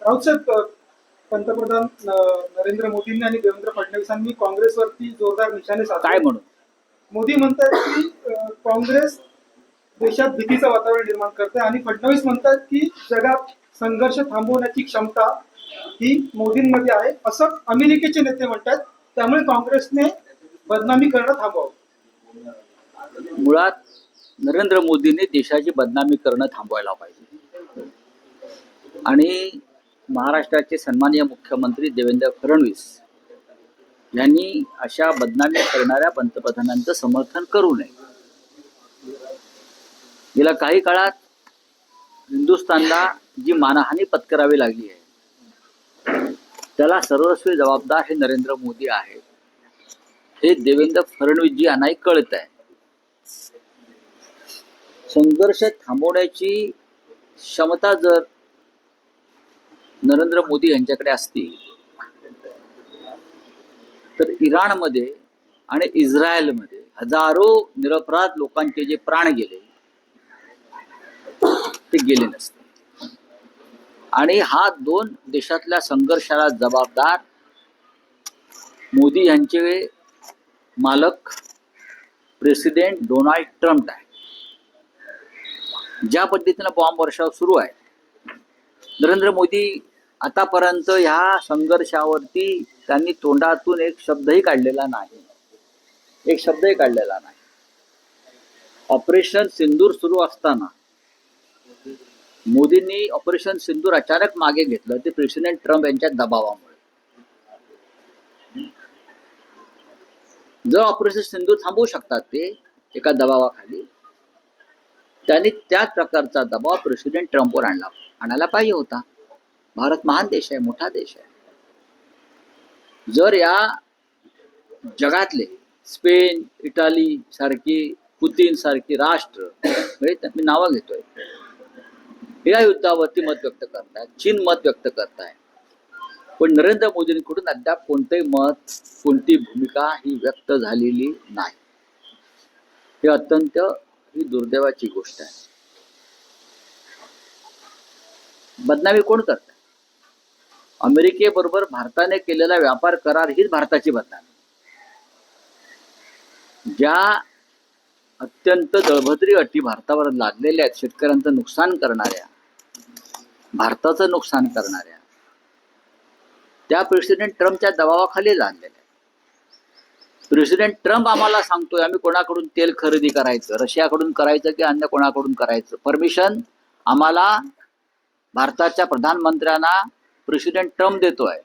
राऊतसाहेब, पंतप्रधान नरेंद्र मोदींनी आणि देवेंद्र फडणवीसांनी काँग्रेसवरती जोरदार निशाणे साधले. काय म्हणून? मोदी म्हणतात की काँग्रेस देशात भीतीचं वातावरण निर्माण करते आणि फडणवीस म्हणतात की जगात संघर्ष थांबवण्याची क्षमता ही मोदींमध्ये आहे, असं अमेरिकेचे नेते म्हणतात. त्यामुळे काँग्रेसने बदनामी करणं थांबवावं. मुळात नरेंद्र मोदींनी देशाची बदनामी करणं थांबवायला पाहिजे आणि महाराष्ट्राचे सन्माननीय मुख्यमंत्री देवेंद्र फडणवीस यांनी अशा बदनामी करणाऱ्या पंतप्रधानांचं समर्थन करू नये. गेल्या काही काळात हिंदुस्थानला जी मानहानी पत्करावी लागली आहे त्याला सर्वस्वी जबाबदार हे नरेंद्र मोदी आहेत, हे देवेंद्र फडणवीसजी यांनाही कळत आहे. संघर्ष थांबवण्याची क्षमता जर नरेंद्र मोदी यांच्याकडे असती तर इराणमध्ये आणि इस्रायलमध्ये हजारो निरपराध लोकांचे जे प्राण गेले ते गेले नसते. आणि हा दोन देशातल्या संघर्षाला जबाबदार मोदी यांचे मालक प्रेसिडेंट डोनाल्ड ट्रम्प आहे. ज्या पद्धतीनं बॉम्ब वर्षाव सुरू आहे, नरेंद्र मोदी आतापर्यंत ह्या संघर्षावरती त्यांनी तोंडातून एक शब्दही काढलेला नाही. ऑपरेशन सिंदूर सुरू असताना मोदींनी ऑपरेशन सिंदूर अचानक मागे घेतलं, ते प्रेसिडेंट ट्रम्प यांच्या दबावामुळे. जर ऑपरेशन सिंदूर थांबवू शकतात ते एका दबावाखाली, त्यांनी त्याच प्रकारचा दबाव प्रेसिडेंट ट्रम्पवर आणायला पाहिजे होता. भारत महान देश आहे, मोठा देश आहे. जर या जगातले स्पेन, इटाली सारखी, पुतीन सारखी राष्ट्र, मी नावं घेतोय, या युद्धावरती मत व्यक्त करतायत, चीन मत व्यक्त करताय, पण नरेंद्र मोदींकडून अद्याप कोणतेही मत, कोणती भूमिका ही व्यक्त झालेली नाही. हे अत्यंत ही दुर्दैवाची गोष्ट आहे. बदनामी कोण करत? अमेरिकेबरोबर भारताने केलेला व्यापार करार हीच भारताची बदनामी. ज्या अत्यंत दळभद्री अटी भारतावर लादलेल्या आहेत, शेतकऱ्यांचं नुकसान करणाऱ्या, भारताचं नुकसान करणाऱ्या, त्या प्रेसिडेंट ट्रम्पच्या दबावाखाली लादलेल्या. प्रेसिडेंट ट्रम्प आम्हाला सांगतोय आम्ही कोणाकडून तेल खरेदी करायचं, रशियाकडून करायचं की अन्य कोणाकडून करायचं, परमिशन आम्हाला भारताच्या प्रधानमंत्र्यांना प्रेसिडेंट ट्रम्प देतोय.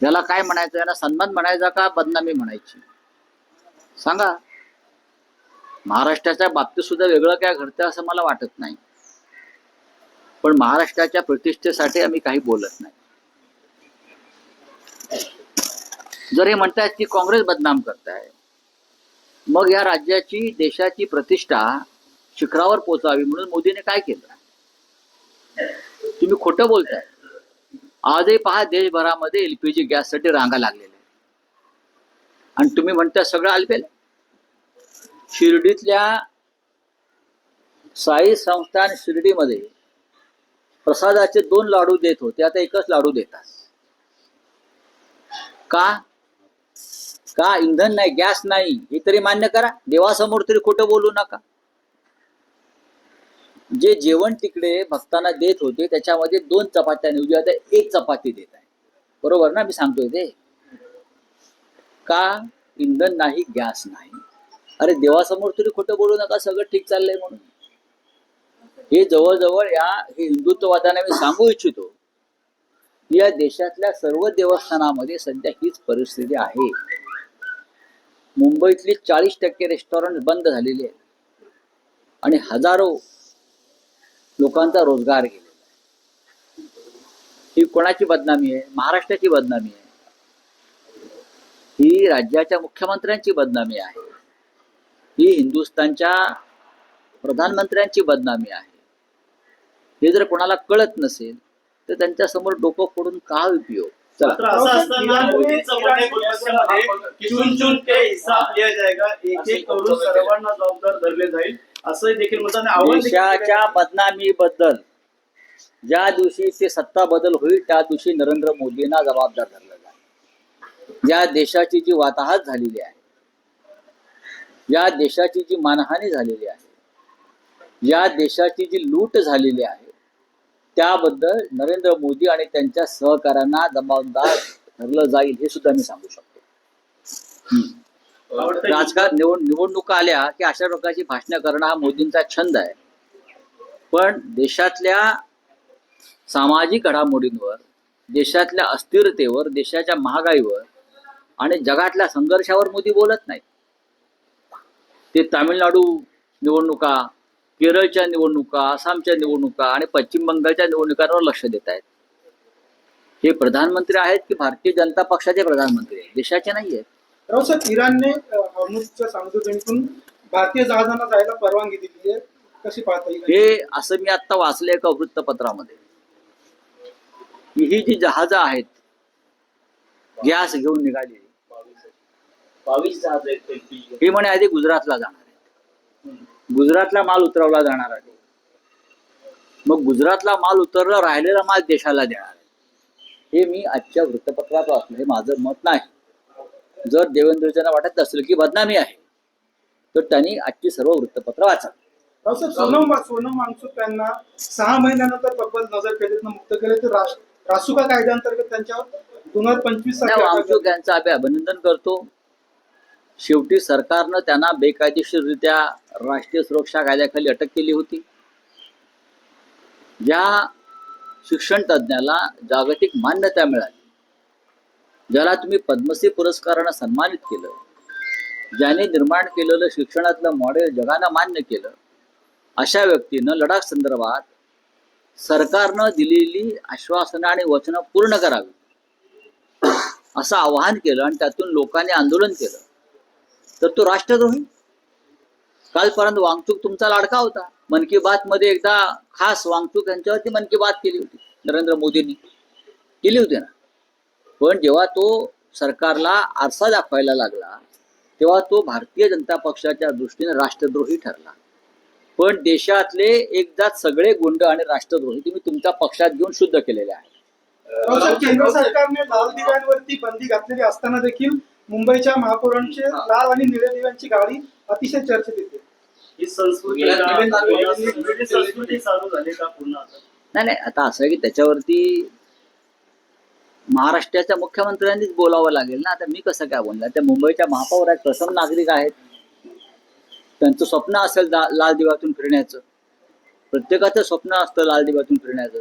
याला काय म्हणायचं? याला सन्मान म्हणायचा का बदनामी म्हणायची? सांगा. महाराष्ट्राच्या बाबतीत सुद्धा वेगळं काय घडतं असं मला वाटत नाही, पण महाराष्ट्राच्या प्रतिष्ठेसाठी आम्ही काही बोलत नाही. जर हे म्हणतायत की काँग्रेस बदनाम करताय, मग या राज्याची, देशाची प्रतिष्ठा शिखरावर पोचावी म्हणून मोदीने काय केलं? तुम्ही खोटं बोलताय. आजही पहा, देशभरामध्ये एलपीजी गॅससाठी रांगा लागलेल्या आहेत आणि तुम्ही म्हणताय सगळं आलबेल. शिर्डीतल्या साई संस्थान शिर्डीमध्ये प्रसादाचे 2 लाडू देत होते, आता एकच लाडू देतात. का इंधन नाही, गॅस नाही, हे तरी मान्य करा. देवासमोर तरी खोटं बोलू नका. जे जेवण तिकडे भक्तांना देत होते त्याच्यामध्ये 2 चपात्या निवडली, आता 1 चपाती देत आहे. बरोबर ना? मी सांगतोय ते. का इंधन नाही, गॅस नाही? अरे देवासमोर तरी खोटं बोलू नका, सगळं ठीक चाललंय म्हणून. हे जवळजवळ हे हिंदुत्ववादाने मी सांगू इच्छितो, या देशातल्या सर्व देवस्थानामध्ये सध्या हीच परिस्थिती आहे. मुंबईतली 40% रेस्टॉरंट बंद झालेली आहेत आणि हजारो लोकांचा रोजगार गेलेला आहे. ही कोणाची बदनामी आहे? महाराष्ट्राची बदनामी आहे. ही राज्याच्या मुख्यमंत्र्यांची बदनामी आहे. ही हिंदुस्थानच्या प्रधानमंत्र्यांची बदनामी आहे. हे जर कोणाला कळत नसेल तर त्यांच्या समोर डोकं फोडून का उपयोग? चला. चुन चुन के हिसाब लिया जाएगा, एक एक करून सर्वांना जबाबदार धरले जाईल. असं देखील म्हणतात आणि आव्हान देखील देशाच्या बदनामीबद्दल ज्या दिवशी ते सत्ता बदल होईल त्या दिवशी नरेंद्र मोदींना जबाबदार धरलं जाईल. या देशाची जी वाताहत झालेली आहे, या देशाची जी मानहानी झालेली आहे, या देशाची जी लूट झालेली आहे, त्याबद्दल नरेंद्र मोदी आणि त्यांच्या सहकाऱ्यांना जबाबदार धरलं जाईल हे सुद्धा मी सांगू शकतो. आवडतं राजकारण निवडणुका आल्या की अशा प्रकारची भाषणं करणं हा मोदींचा छंद आहे. पण देशातल्या सामाजिक घडामोडींवर, देशातल्या अस्थिरतेवर, देशाच्या महागाईवर आणि जगातल्या संघर्षावर मोदी बोलत नाहीत. ते तामिळनाडू निवडणुका, केरळच्या निवडणुका, आसामच्या निवडणुका आणि पश्चिम बंगालच्या निवडणुकांवर लक्ष देत आहेत. हे प्रधानमंत्री आहेत की भारतीय जनता पक्षाचे प्रधानमंत्री आहेत, देशाचे नाही आहेत. रावसाहेब, इराणने हॉर्मुझच्या सामुद्रधुनीतून भारतीय जहाजांना जायला परवानगी दिली आहे, कशी पाहता येईल? हे असं मी आता वाचलं एका वृत्तपत्रामध्ये की ही जी जहाजं आहेत गॅस घेऊन निघाली, 22 जहाज आहेत LPG. ही म्हणे आधी गुजरातला जाणार आहेत. गुजरातला माल उतरवला जाणार आहे. मग गुजरातला माल उतरला, राहिलेला माल देशाला देणार आहे. हे मी आजच्या वृत्तपत्रात वाचलं. हे माझं मत नाही. जर देवेंद्रजींना वाटत असेल की बदनामी आहे तर त्यांनी आजची सर्व वृत्तपत्र वाचावी. रावसाहेब, सोनम वांगचुक यांना 6 महिन्यानंतर तब्बल नजरकैदेतनं मुक्त केले, तर रासुका कायद्याअंतर्गत त्यांच्यावर 2025 साली वांगचुक यांचं आम्ही अभिनंदन करतो. शेवटी सरकारनं त्यांना बेकायदेशीररित्या राष्ट्रीय सुरक्षा कायद्याखाली अटक केली होती. ज्या शिक्षण तज्ज्ञाला जागतिक मान्यता मिळाली, ज्याला तुम्ही पद्मश्री पुरस्कारानं सन्मानित केलं, ज्याने निर्माण केलेलं शिक्षणातलं मॉडेल जगानं मान्य केलं, अशा व्यक्तीनं लडाख संदर्भात सरकारनं दिलेली आश्वासनं आणि वचनं पूर्ण करावी असं आवाहन केलं आणि त्यातून लोकांनी आंदोलन केलं, तर तो राष्ट्रद्रोही. कालपर्यंत वांगचुक तुमचा लाडका होता. मन की बात मध्ये एकदा खास वांगचुक यांच्यावरती मन की बात केली होती, नरेंद्र मोदींनी केली होती ना. पण जेव्हा तो सरकारला आरसा दाखवायला लागला तेव्हा तो भारतीय जनता पक्षाच्या दृष्टीने राष्ट्रद्रोही ठरला. पण देशातले एकदाच सगळे गुंड आणि राष्ट्रद्रोही तुम्ही तुमच्या पक्षात घेऊन शुद्ध केलेले आहेत. रावसाहेब, केंद्र सरकारने लाल दिव्यांवरती बंदी घातलेली असताना देखील मुंबईच्या महापौरांचे लाल आणि निळ्या दिव्यांची गाडी अतिशय चर्चेत येते. ही संस्कृती चालू झाली का पूर्ण आता? नाही, आता असं आहे की त्याच्यावरती महाराष्ट्राच्या मुख्यमंत्र्यांनीच बोलावं लागेल ना. आता मी कसं काय बोलणार? त्या मुंबईच्या महापौर आहेत, प्रथम नागरिक आहेत. त्यांचं स्वप्न असेल लाल दिव्यातून फिरण्याचं. प्रत्येकाचं स्वप्न असतं लाल दिव्यातून फिरण्याचं.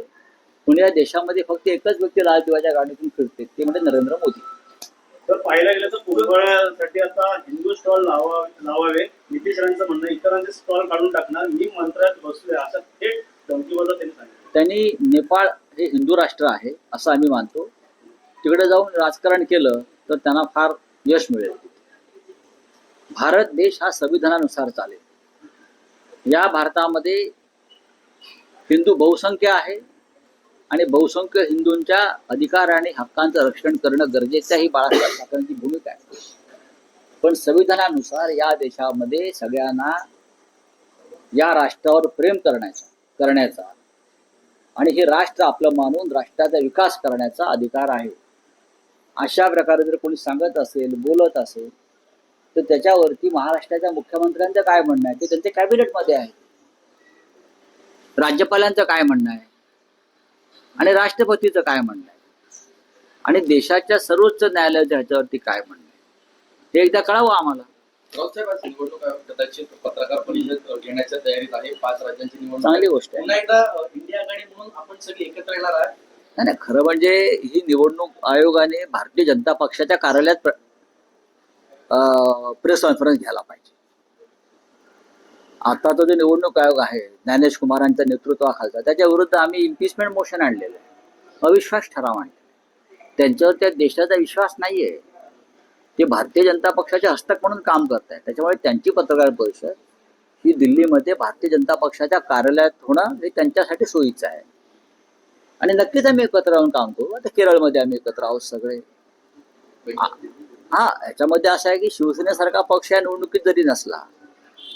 पण या देशामध्ये फक्त एकच व्यक्ती लाल दिव्याच्या गाडीतून फिरते, ते म्हणजे नरेंद्र मोदी. तर पाहायला गेलं तर पुरवठ्यासाठी आता हिंदू स्टॉल लावावे. नितीश राणेंचं म्हणणं इतरांचे स्टॉल काढून टाकणार, मी मंत्रालयात बसलोय असं थेट धमकीबद्दल त्यांनी सांगितलं. त्यांनी नेपाळ हे हिंदू राष्ट्र आहे असं आम्ही मानतो. तिकडे जाऊन राजकारण केलं तर त्यांना फार यश मिळेल. भारत देश हा संविधानानुसार चालेल. या भारतामध्ये हिंदू बहुसंख्य आहे आणि बहुसंख्य हिंदूंच्या अधिकार आणि हक्कांचं रक्षण करणं गरजेचं ही बाळासाहेब ठाकरेंची भूमिका आहे. पण संविधानानुसार या देशामध्ये सगळ्यांना या राष्ट्रावर प्रेम करण्याचा आणि हे राष्ट्र आपलं मानून राष्ट्राचा विकास करण्याचा अधिकार आहे. अशा प्रकारे जर कोणी सांगत असेल, बोलत असेल, तर त्याच्यावरती महाराष्ट्राच्या मुख्यमंत्र्यांचं काय म्हणणं आहे ते त्यांच्या कॅबिनेटमध्ये आहे. राज्यपालांचं काय म्हणणं आहे आणि राष्ट्रपतीचं काय म्हणणं आहे आणि देशाच्या सर्वोच्च न्यायालयाचं ह्याच्यावरती काय म्हणणं आहे हे एकदा कळावं आम्हाला. रावसाहेब, आज निवडणूक आयोग कदाचित पत्रकार परिषद घेण्याच्या तयारीत आहे. 5 राज्यांची निवडणूक चांगली गोष्ट आहे. पुन्हा एकदा इंडिया आघाडी म्हणून आपण सगळे एकत्र येणार आहे. नाही, खरं म्हणजे ही निवडणूक आयोगाने भारतीय जनता पक्षाच्या कार्यालयात प्रेस कॉन्फरन्स घ्यायला पाहिजे. आता तो जो निवडणूक आयोग आहे ज्ञानेश कुमारांच्या नेतृत्वाखालचा, त्याच्या विरुद्ध आम्ही इम्पिचमेंट मोशन आणलेलं आहे, अविश्वास ठराव आणलेला. त्यांच्यावर त्या देशाचा विश्वास नाहीये. ते भारतीय जनता पक्षाचे हस्तक म्हणून काम करत आहेत. त्याच्यामुळे त्यांची पत्रकार परिषद ही दिल्लीमध्ये भारतीय जनता पक्षाच्या कार्यालयात होणं हे त्यांच्यासाठी सोयीचं आहे. आणि नक्कीच आम्ही एकत्र राहून काम करू. आता केरळमध्ये आम्ही एकत्र आहोत सगळे. हा, याच्यामध्ये असं आहे की शिवसेनेसारखा पक्ष या निवडणुकीत जरी नसला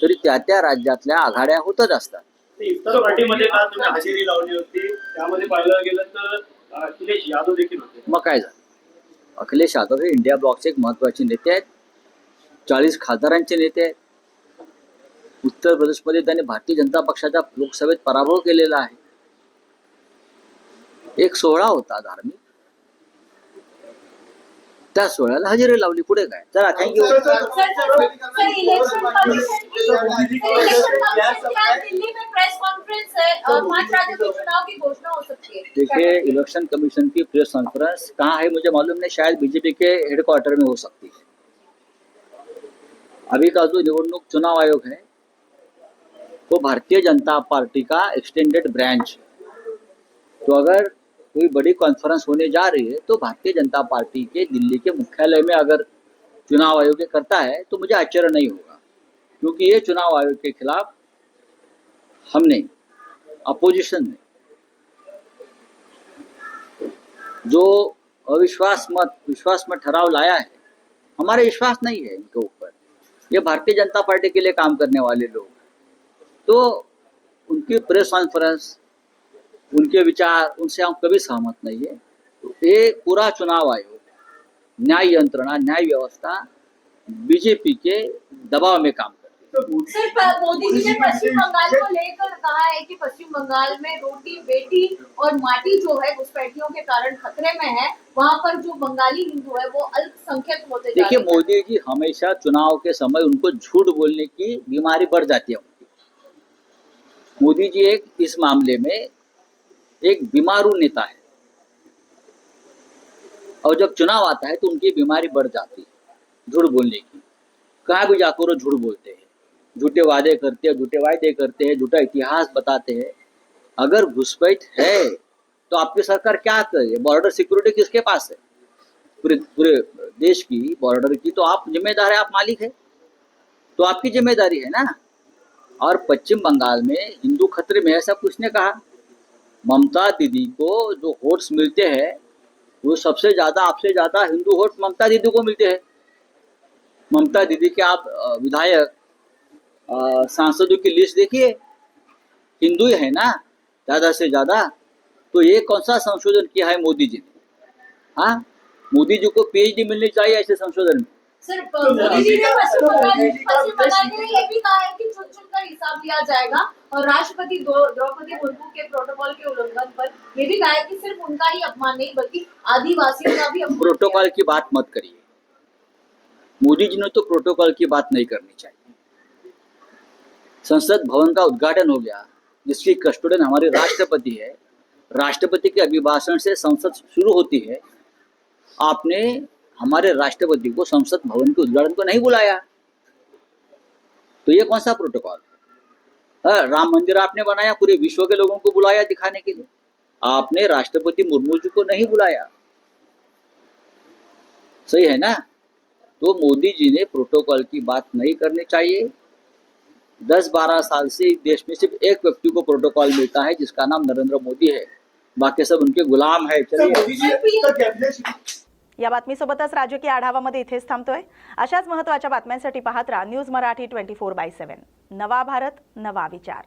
तरी त्या त्या राज्यातल्या आघाड्या होतच असतात. ते इतर पार्टीमध्ये काल तुम्ही हजेरी लावली होती, त्यामध्ये पाहायला गेलं तर अखिलेश यादव देखील होते. मग काय झालं? अखिलेश यादव हे इंडिया ब्लॉकचे एक महत्वाचे नेते आहेत. 40 खासदारांचे नेते आहेत. उत्तर प्रदेशमध्ये त्यांनी भारतीय जनता पक्षाचा लोकसभेत पराभव केलेला आहे. एक सोहळा होता धार्मिक, त्या सोहळ्याला हजेरी लावली. पुढे काय? चला, थँक्यू. सर, इलेक्शन कमीशन की आज दिल्ली में प्रेस कॉन्फ्रेंस है और 5 राज्यों के चुनाव की घोषणा हो सकती है. देखिए, इलेक्शन कमीशन की प्रेस कॉन्फ्रेंस कहाँ है मुझे मालूम नहीं, शायद बीजेपी के हेडक्वार्टर में हो सकती है. अभी का जो निवडणूक चुनाव आयोग है वो भारतीय जनता पार्टी का एक्सटेंडेड ब्रांच है. तो अगर कोई बड़ी कॉन्फ्रेंस होने जा रही है तो भारतीय जनता पार्टी के दिल्ली के मुख्यालय में अगर चुनाव आयोग ये करता है तो मुझे आश्चर्य नहीं होगा, क्योंकि ये चुनाव आयोग के खिलाफ हमने अपोजिशन ने जो विश्वास मत ठराव लाया है, हमारे विश्वास नहीं है इनके ऊपर. ये भारतीय जनता पार्टी के लिए काम करने वाले लोग, तो उनकी प्रेस कॉन्फ्रेंस, उनके विचार, उनसे हम कभी सहमत नहीं है. तो ये पूरा चुनाव आयोग, न्याय यंत्रणा, न्याय व्यवस्था बीजेपी के दबाव में काम करती है. सर, मोदी जी ने पश्चिम बंगाल को लेकर कहा है कि पश्चिम बंगाल में रोटी बेटी और माटी जो है घुसपैठियों के कारण खतरे में है. वहाँ पर जो बंगाली हिंदू है वो अल्पसंख्यक होते जा देखिए, रहे हैं. मोदी जी हमेशा चुनाव के समय उनको झूठ बोलने की बीमारी बढ़ जाती है उनकी. मोदी जी इस मामले में एक बीमारू नेता है, और जब चुनाव आता है तो उनकी बीमारी बढ़ जाती है झूठ बोलने की. कहाँ भी जाकर वो झूठ बोलते हैं, झूठे वादे करते हैं, झूठे वायदे करते हैं, झूठा इतिहास बताते हैं. अगर घुसपैठ है तो आपकी सरकार क्या करे? बॉर्डर सिक्योरिटी किसके पास है? पूरे देश की बॉर्डर की तो आप जिम्मेदार है, आप मालिक है, तो आपकी जिम्मेदारी है ना. और पश्चिम बंगाल में हिंदू खतरे में है, ऐसा किसने कहा? ममता दीदी को जो वोट्स मिलते हैं वो सबसे ज्यादा, आपसे ज्यादा हिंदू वोट ममता दीदी को मिलते हैं. ममता दीदी के आप विधायक, सांसदों की लिस्ट देखिए, हिंदू ही है ना ज्यादा से ज्यादा. तो ये कौन सा संशोधन किया है मोदी जी ने? हाँ, मोदी जी को पीएचडी मिलनी चाहिए ऐसे संशोधन में. सर, मोदी जी ने पश्चिम बंगाल में ये भी कहा है कि चुन चुनकर हिसाब लिया जाएगा, और राष्ट्रपति द्रौपदी मुर्मू के प्रोटोकॉल के उल्लंघन पर ये भी कहा है कि सिर्फ उनका ही अपमान नहीं बल्कि आदिवासियों का भी अपमान. प्रोटोकॉल की बात मत करिए. मोदी जी ने तो प्रोटोकॉल की बात नहीं करनी चाहिए. संसद भवन का उद्घाटन हो गया, जिसकी कस्टोडियन हमारे राष्ट्रपति है. राष्ट्रपति के अभिभाषण से संसद शुरू होती है. आपने हमारे राष्ट्रपति को संसद भवन के उद्घाटन को नहीं बुलाया, तो ये कौन सा प्रोटोकॉल? राम मंदिर आपने बनाया, पूरे विश्व के लोगों को बुलाया दिखाने के लिए, आपने राष्ट्रपति मुर्मू जी को नहीं बुलाया. सही है ना? तो मोदी जी ने प्रोटोकॉल की बात नहीं करनी चाहिए. 10-12 साल से इस देश में सिर्फ एक व्यक्ति को प्रोटोकॉल मिलता है, जिसका नाम नरेंद्र मोदी है. बाकी सब उनके गुलाम है. चलिए, या बातमीसोबतच राजकीय आढावामध्ये इथेच थांबतोय. अशाच महत्त्वाच्या बातम्यांसाठी पाहत राहा न्यूज मराठी 24/7. नवा भारत, नवा विचार.